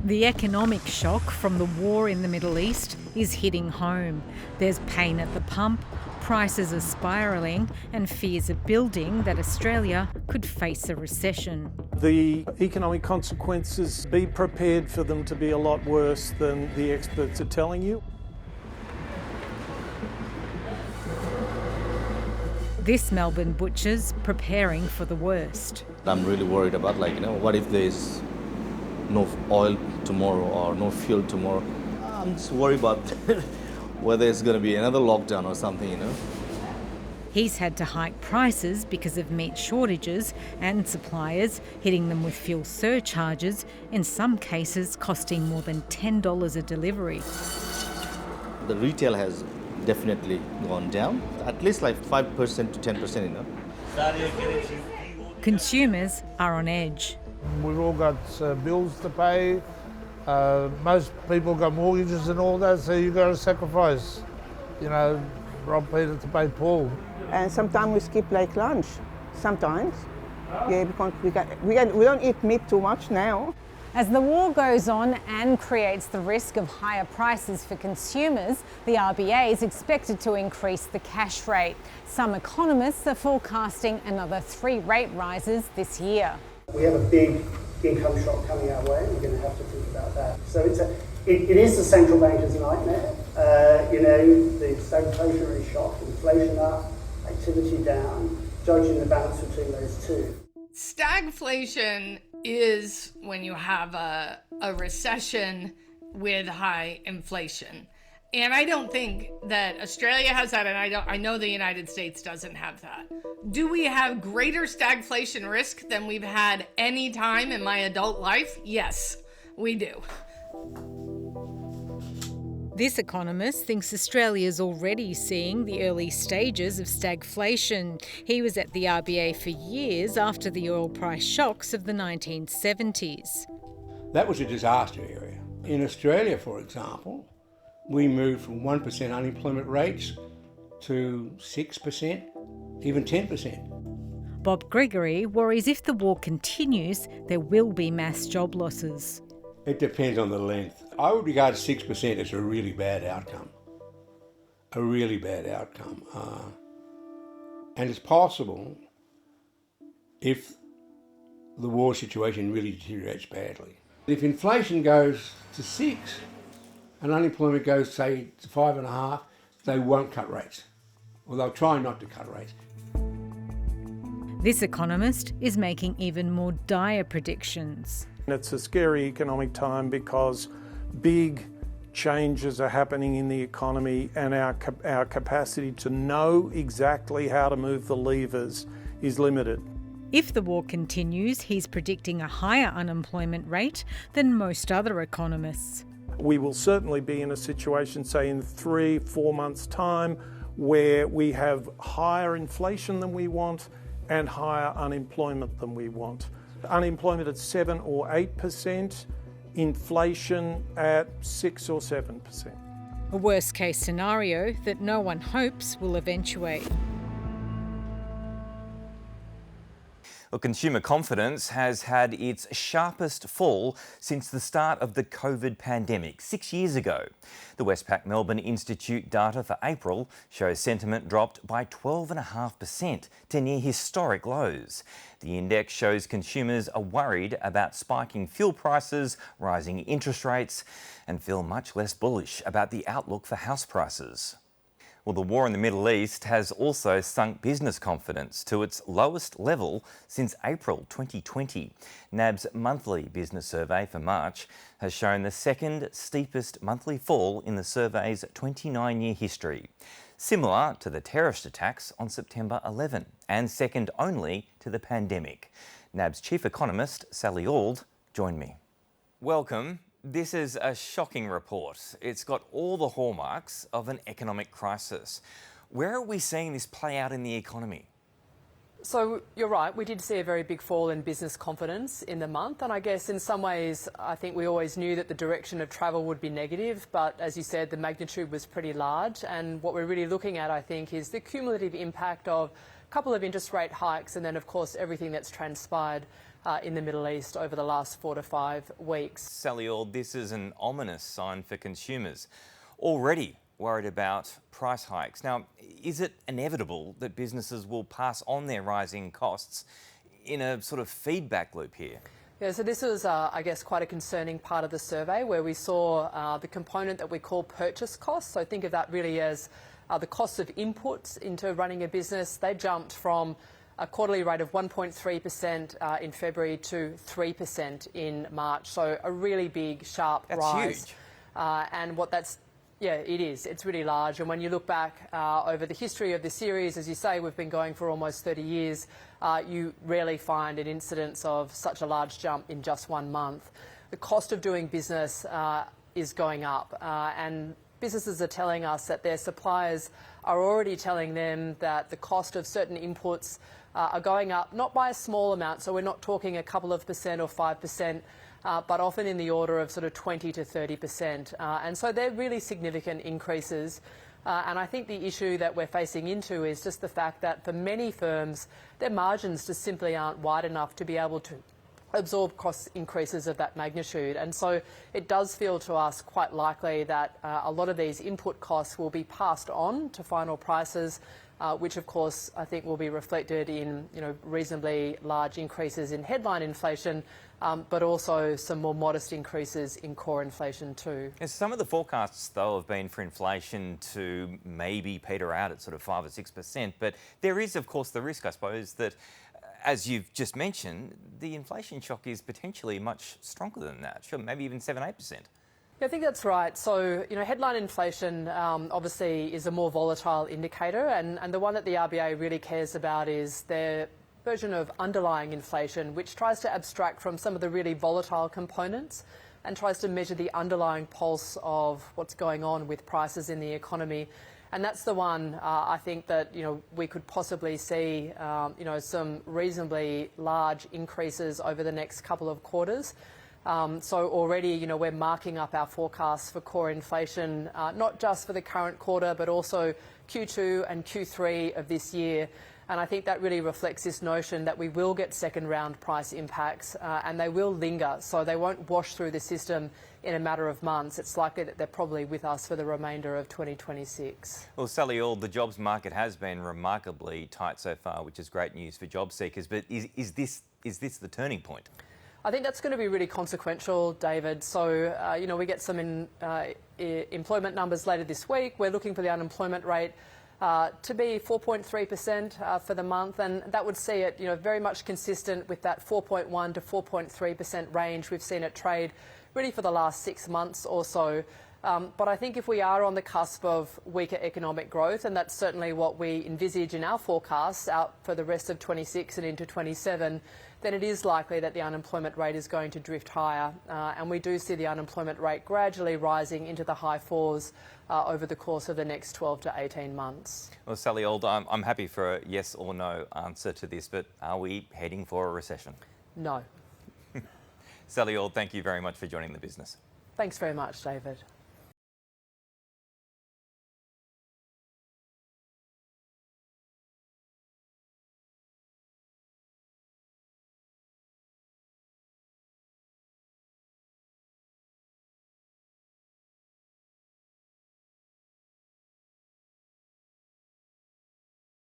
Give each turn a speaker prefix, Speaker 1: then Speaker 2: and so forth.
Speaker 1: The economic shock from the war in the Middle East is hitting home. There's pain at the pump, prices are spiralling, and fears are building that Australia could face a recession.
Speaker 2: The economic consequences, be prepared for them to be a lot worse than the experts are telling you.
Speaker 1: This Melbourne butcher's preparing for the worst.
Speaker 3: I'm really worried about, what if there's no oil tomorrow or no fuel tomorrow? I'm just worried about whether it's going to be another lockdown or something,
Speaker 1: He's had to hike prices because of meat shortages and suppliers hitting them with fuel surcharges, in some cases costing more than $10 a delivery.
Speaker 3: The retail has definitely gone down, at least 5% to 10%,
Speaker 1: Consumers are on edge.
Speaker 4: We've all got bills to pay. Most people got mortgages and all that, so you've got to sacrifice, rob Peter to pay Paul.
Speaker 5: And sometimes we skip lunch. Sometimes, because we don't eat meat too much now.
Speaker 6: As the war goes on and creates the risk of higher prices for consumers, the RBA is expected to increase the cash rate. Some economists are forecasting another 3 rate rises this year.
Speaker 7: We have a big income shock coming our way. We're going to have to think about that. So it is the central banker's nightmare. The stagflationary shock, inflation up, activity down, judging the balance between those two.
Speaker 8: Stagflation is when you have a recession with high inflation. And I don't think that Australia has that, and I know the United States doesn't have that. Do we have greater stagflation risk than we've had any time in my adult life? Yes, we do.
Speaker 1: This economist thinks Australia's already seeing the early stages of stagflation. He was at the RBA for years after the oil price shocks of the 1970s.
Speaker 9: That was a disaster area. In Australia, for example, we moved from 1% unemployment rates to 6%, even 10%.
Speaker 1: Bob Gregory worries if the war continues, there will be mass job losses.
Speaker 9: It depends on the length. I would regard 6% as a really bad outcome. A really bad outcome. And it's possible if the war situation really deteriorates badly. If inflation goes to 6 and unemployment goes, say, to 5.5, they won't cut rates. Or they'll try not to cut rates.
Speaker 1: This economist is making even more dire predictions.
Speaker 2: It's a scary economic time because big changes are happening in the economy, and our capacity to know exactly how to move the levers is limited.
Speaker 1: If the war continues, he's predicting a higher unemployment rate than most other economists.
Speaker 2: We will certainly be in a situation, say in 3-4 months' time, where we have higher inflation than we want and higher unemployment than we want. Unemployment at 7 or 8%, inflation at 6 or 7%.
Speaker 1: A worst-case scenario that no one hopes will eventuate.
Speaker 10: Well, consumer confidence has had its sharpest fall since the start of the COVID pandemic 6 years ago. The Westpac Melbourne Institute data for April shows sentiment dropped by 12.5% to near historic lows. The index shows consumers are worried about spiking fuel prices, rising interest rates, and feel much less bullish about the outlook for house prices. Well, the war in the Middle East has also sunk business confidence to its lowest level since April 2020. NAB's monthly business survey for March has shown the second steepest monthly fall in the survey's 29-year history, similar to the terrorist attacks on September 11 and second only to the pandemic. NAB's chief economist, Sally Auld, joined me. Welcome. This is a shocking report. It's got all the hallmarks of an economic crisis. Where are we seeing this play out in the economy?
Speaker 11: So you're right, we did see a very big fall in business confidence in the month, and I guess in some ways I think we always knew that the direction of travel would be negative, but as you said, the magnitude was pretty large, and what we're really looking at, I think, is the cumulative impact of a couple of interest rate hikes and then of course everything that's transpired in the Middle East over the last 4 to 5 weeks.
Speaker 10: Sally Auld, this is an ominous sign for consumers already worried about price hikes. Now, is it inevitable that businesses will pass on their rising costs in a sort of feedback loop here?
Speaker 11: Yeah, so this was, I guess, quite a concerning part of the survey where we saw the component that we call purchase costs. So think of that really as the cost of inputs into running a business. They jumped from a quarterly rate of 1.3% in February to 3% in March. So a really big, sharp rise.
Speaker 10: That's huge.
Speaker 11: And what that's Yeah, it is. It's really large. And when you look back over the history of the series, as you say, we've been going for almost 30 years, you rarely find an incidence of such a large jump in just 1 month. The cost of doing business is going up, and businesses are telling us that their suppliers are already telling them that the cost of certain inputs are going up, not by a small amount, so we're not talking a couple of percent or 5%, but often in the order of sort of 20 to 30%. And so they're really significant increases. And I think the issue that we're facing into is just the fact that for many firms, their margins just simply aren't wide enough to be able to absorb cost increases of that magnitude. And so it does feel to us quite likely that a lot of these input costs will be passed on to final prices, which of course I think will be reflected in reasonably large increases in headline inflation, but also some more modest increases in core inflation too.
Speaker 10: And some of the forecasts though have been for inflation to maybe peter out at sort of 5 or 6%, but there is of course the risk, I suppose, that as you've just mentioned, the inflation shock is potentially much stronger than that, sure, maybe even 7-8%.
Speaker 11: Yeah, I think that's right. So, headline inflation obviously is a more volatile indicator, and the one that the RBA really cares about is their version of underlying inflation, which tries to abstract from some of the really volatile components and tries to measure the underlying pulse of what's going on with prices in the economy. And that's the one I think that we could possibly see some reasonably large increases over the next couple of quarters. So already we're marking up our forecasts for core inflation, not just for the current quarter but also Q2 and Q3 of this year. And I think that really reflects this notion that we will get second round price impacts and they will linger, so they won't wash through the system in a matter of months. It's likely that they're probably with us for the remainder of 2026.
Speaker 10: Well, Sally Auld, the jobs market has been remarkably tight so far, which is great news for job seekers, but is this the turning point?
Speaker 11: I think that's going to be really consequential, David. So, we get some employment numbers later this week. We're looking for the unemployment rate to be 4.3% for the month, and that would see it very much consistent with that 4.1 to 4.3% range we've seen it trade really for the last 6 months or so. But I think if we are on the cusp of weaker economic growth, and that's certainly what we envisage in our forecasts out for the rest of 26 and into 27, then it is likely that the unemployment rate is going to drift higher. And we do see the unemployment rate gradually rising into the high 4s over the course of the next 12 to 18 months.
Speaker 10: Well, Sally Auld, I'm happy for a yes or no answer to this, but are we heading for a recession?
Speaker 11: No.
Speaker 10: Sally Auld, thank you very much for joining The Business.
Speaker 11: Thanks very much, David.